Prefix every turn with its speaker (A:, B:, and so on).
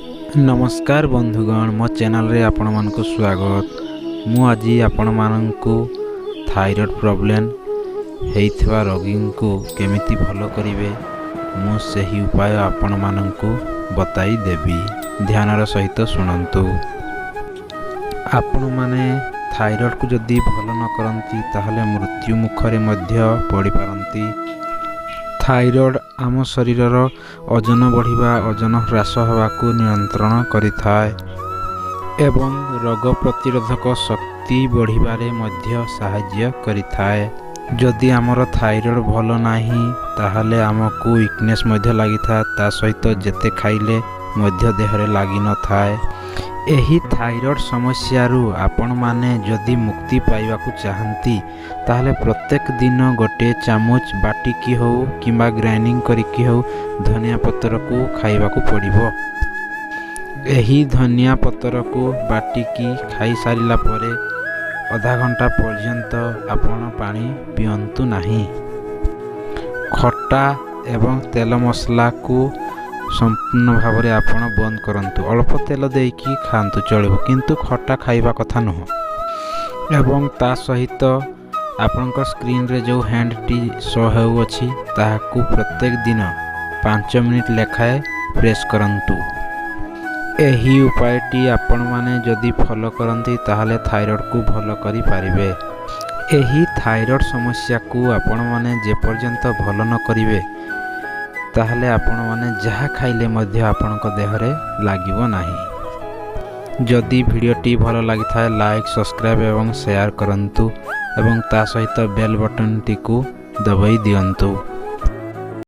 A: नमस्कार बंधुगण मो चैनल रे आपण मानक स्वागत। मु आज आपण मानकु थायराइड प्रॉब्लम हेइथवा रोगी को केमिति भलो करिवे मु सही उपाय आपण मानकु बताई देबी। ध्यानर सहित सुनंतु। आपण माने थायराइड को जदी भलो न करंती ताहले मृत्यु मुखरे मध्य पड़ी पारंती। थायराइड आम शरीरर ओजन बढ़िबा ओजन ह्रास होबाकू नियंत्रण करिथाय एवं रोग प्रतिरोधक शक्ति बढ़िबारे मध्य सहाय्य करिथाय। जदि आमर थायराइड भलो नाही ताहले आमको वीकनेस मध्य लागिथा ता सहित जेते खाइले मध्य देहरे लागि न थाए। एही थायराइड समस्या रु आपण माने जदि मुक्ति पाइबाकू चाहंती ताहले प्रत्येक दिन गोटे चामच बाटिकी हो किंबा ग्राइंडिंग करिकी हो धनिया पत्र को खाइबाकू पड़िबो। एही धनिया पत्र को बाटिकी खाई सारिला परे आधा घंटा पर्यंत आपण पानी पियंतु नाही। खट्टा एवं तेल मसला को संपूर्ण भाव में आपण बंद करंतु। अल्प तेल देकी खांतु चलिबो किंतु खट्टा खाइबा कथा नुह। एवं ता सहित आपनक स्क्रीन रे जो हैंड टी शो हेउ अछि ताहाकू प्रत्येक दिन 5 मिनिट लेखाए प्रेस करंतु। एही उपायटी आपण माने जदि फॉलो करंती ताहले थायराइड को भलो करि पारिबे। एही थायराइड समस्या को आपण माने जे पर्यंत भलो न करिवे ताहले आपण माने जहा खाइले मध्य आपनक देहरे लागिबो नाही। जदि वीडियोटी भलो लागि थाए लाइक सब्सक्राइब एवं शेयर करंतु एवं ता सहित बेल बटन टी को दबाई दियंतु।